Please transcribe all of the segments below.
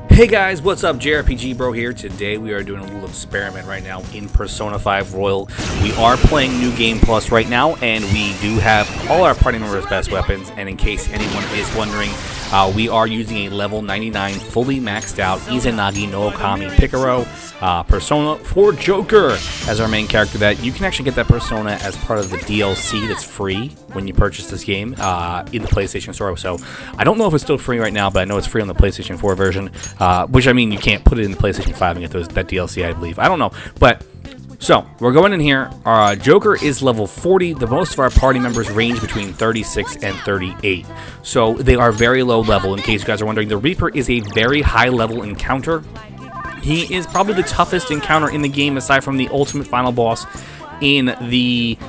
Hey guys, what's up? JRPG Bro here. Today we are doing a little experiment right now in Persona 5 Royal. We are playing New Game Plus right now, and we do have all our party members' best weapons. And in case anyone is wondering, we are using a level 99 fully maxed out Izanagi no Okami Picaro persona for Joker as our main character. That you can actually get that persona as part of the DLC that's free when you purchase this game in the PlayStation Store. So I don't know if it's still free right now, but I know it's free on the PlayStation 4 version. Which, I mean, you can't put it in the PlayStation 5 and get that DLC, I believe. I don't know. But, so, we're going in here. Our Joker is level 40. The most of our party members range between 36 and 38. So, they are very low level, in case you guys are wondering. The Reaper is a very high level encounter. He is probably the toughest encounter in the game, aside from the ultimate final boss in the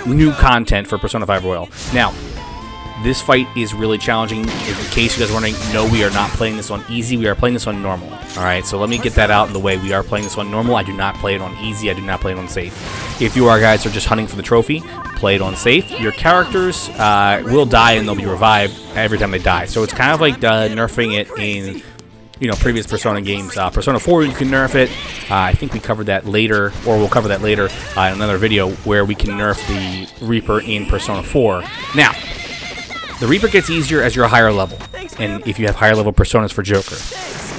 new content for Persona 5 Royal. Now, this fight is really challenging. In case you guys are wondering, no, we are not playing this on easy. We are playing this on normal. Alright, so let me get that out in the way. We are playing this on normal. I do not play it on easy. I do not play it on safe. If you guys are just hunting for the trophy, play it on safe. Your characters will die and they'll be revived every time they die. So it's kind of like nerfing it in previous Persona games. Persona 4, you can nerf it. I think we covered that later, or we'll cover that later in another video, where we can nerf the Reaper in Persona 4. Now, the Reaper gets easier as you're a higher level, and if you have higher level personas for Joker.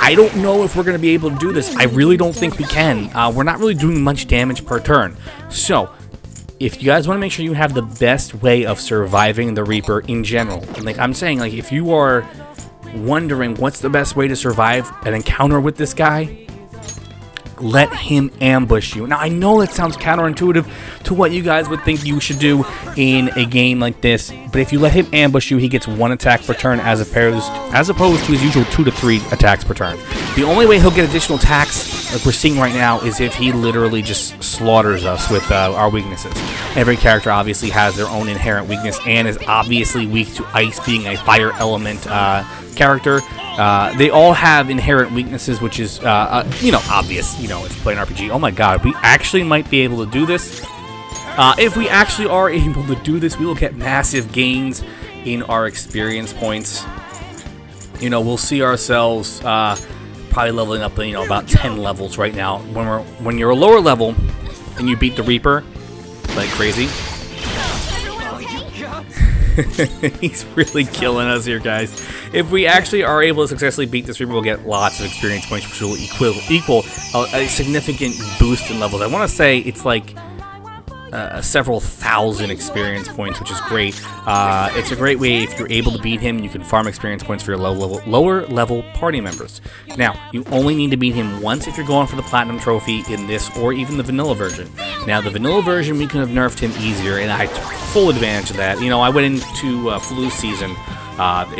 I don't know if we're going to be able to do this. I really don't think we can. We're not really doing much damage per turn. So, if you guys want to make sure you have the best way of surviving the Reaper in general, and like I'm saying, like if you are wondering what's the best way to survive an encounter with this guy, let him ambush you. Now, I know that sounds counterintuitive to what you guys would think you should do in a game like this, but if you let him ambush you, he gets 1 attack per turn as opposed to his usual 2 to 3 attacks per turn. The only way he'll get additional attacks, like we're seeing right now, is if he literally just slaughters us with our weaknesses. Every character obviously has their own inherent weakness and is obviously weak to ice, being a fire element character. They all have inherent weaknesses, which is, obvious, if you play an RPG. Oh my god, we actually might be able to do this. If we actually are able to do this, we will get massive gains in our experience points. We'll see ourselves probably leveling up, about 10 levels right now. When you're a lower level and you beat the Reaper like crazy. He's really killing us here, guys. If we actually are able to successfully beat this Reaper, we'll get lots of experience points, which will equal a significant boost in levels. I want to say it's like several thousand experience points, which is great. It's a great way, if you're able to beat him, you can farm experience points for your lower level party members. Now, you only need to beat him once if you're going for the Platinum Trophy in this, or even the vanilla version. Now, the vanilla version, we could have nerfed him easier, and I took full advantage of that. I went into flu season,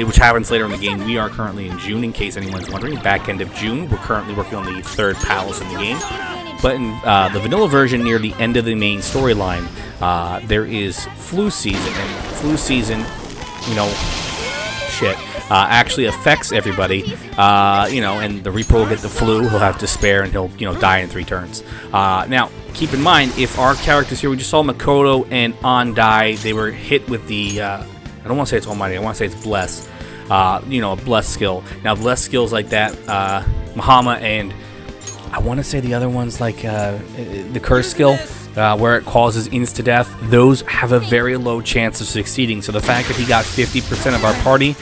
which happens later in the game. We are currently in June, in case anyone's wondering. Back end of June. We're currently working on the 3rd palace in the game. But in the vanilla version, near the end of the main storyline, there is flu season, and flu season, actually affects everybody, and the Reaper will get the flu, he'll have despair, and he'll, die in 3 turns. Now, keep in mind, if our characters here, we just saw Makoto and Andai, they were hit with the, I don't want to say it's Almighty, I want to say it's Bless, a Bless skill. Now, Bless skills like that, Mahama and I want to say the other one's like the Curse skill, where it causes insta-death. Those have a very low chance of succeeding. So the fact that he got 50% of our party,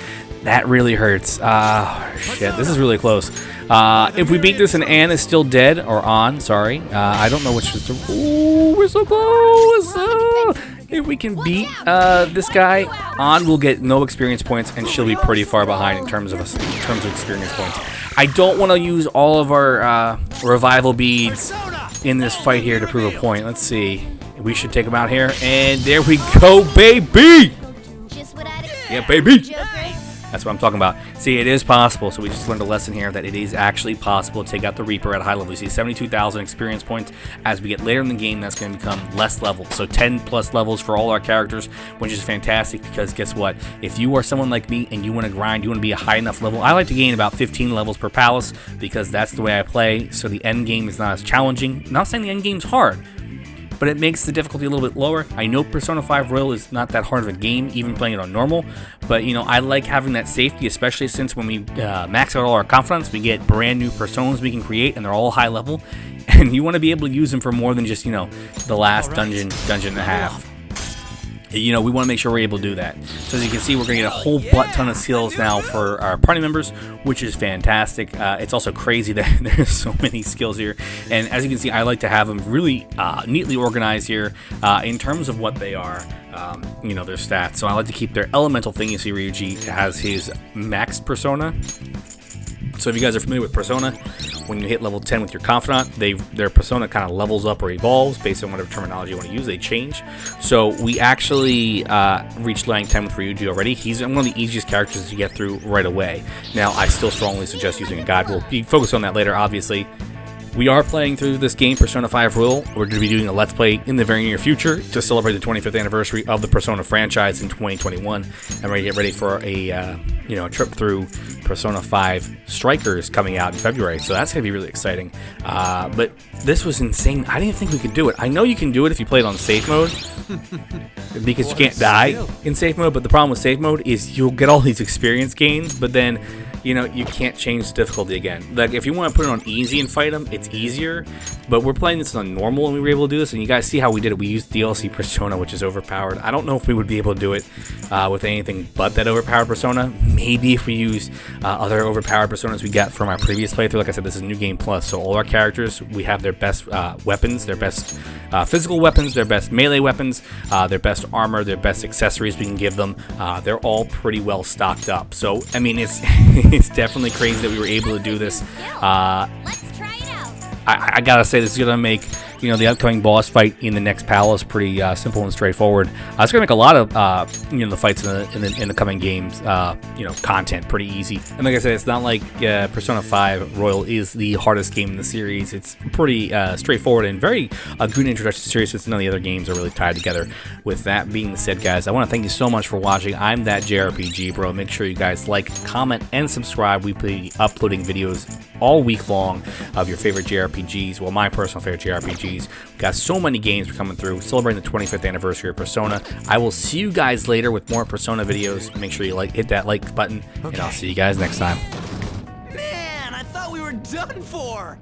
that really hurts. Shit, this is really close. If we beat this and Anne is still dead, or On, sorry. I don't know which is the... Ooh, we're so close! If we can beat this guy, On will get no experience points, and she'll be pretty far behind in terms of experience points. I don't want to use all of our revival beads in this fight here to prove a point. Let's see. We should take them out here, and there we go, baby! Yeah, baby! That's what I'm talking about. See, it is possible. So we just learned a lesson here that it is actually possible to take out the Reaper at a high level. You see 72,000 experience points. As we get later in the game, that's going to become less levels. So 10 plus levels for all our characters, which is fantastic because guess what? If you are someone like me and you want to grind, you want to be a high enough level, I like to gain about 15 levels per palace because that's the way I play. So the end game is not as challenging. I'm not saying the end game's hard. but it makes the difficulty a little bit lower. I know Persona 5 Royal is not that hard of a game, even playing it on normal, but you know, I like having that safety, especially since when we max out all our confidence, we get brand new personas we can create, and they're all high level, and you want to be able to use them for more than just, you know, the last dungeon and a half. You know, we want to make sure we're able to do that. So as you can see, we're going to get a whole butt ton of skills now for our party members, which is fantastic. It's also crazy that there's so many skills here. And as you can see, I like to have them really neatly organized here in terms of what they are. You know, their stats. So I like to keep their elemental thing. You see Ryuji has his max persona. So if you guys are familiar with Persona, when you hit level 10 with your Confidant, their persona kind of levels up or evolves based on whatever terminology you want to use. They change. So we actually reached rank 10 with Ryuji already. He's one of the easiest characters to get through right away. Now, I still strongly suggest using a guide. We'll be focused on that later, obviously. We are playing through this game, Persona 5 Royal. We're going to be doing a Let's Play in the very near future to celebrate the 25th anniversary of the Persona franchise in 2021. And we're going to get ready for a trip through Persona 5 Strikers coming out in February. So that's going to be really exciting. But this was insane. I didn't think we could do it. I know you can do it if you play it on safe mode, because you can't die in safe mode. But the problem with safe mode is you'll get all these experience gains, but then, you know, you can't change the difficulty again. Like, if you want to put it on easy and fight them, it's easier. But we're playing this on normal and we were able to do this. And you guys see how we did it. We used DLC Persona, which is overpowered. I don't know if we would be able to do it with anything but that overpowered Persona. Maybe if we use other overpowered Personas we got from our previous playthrough. Like I said, this is New Game Plus. So all our characters, we have their best weapons, their best physical weapons, their best melee weapons, their best armor, their best accessories we can give them. They're all pretty well stocked up. So, I mean, it's it's definitely crazy that we were able to do this. Let's try it out. I gotta say, this is gonna make, you know, the upcoming boss fight in the next palace pretty simple and straightforward. It's gonna make a lot of the fights in the coming games, content pretty easy. And like I said, it's not like Persona 5 Royal is the hardest game in the series. It's pretty straightforward and very good introduction to the series, since none of the other games are really tied together. With that being said, guys, I want to thank you so much for watching. I'm that JRPG bro. Make sure you guys like, comment, and subscribe. We be uploading videos all week long of your favorite JRPGs. Well, my personal favorite JRPGs. We've got so many games coming through, celebrating the 25th anniversary of Persona. I will see you guys later with more Persona videos. Make sure you hit that like button, and I'll see you guys next time. Man, I thought we were done for.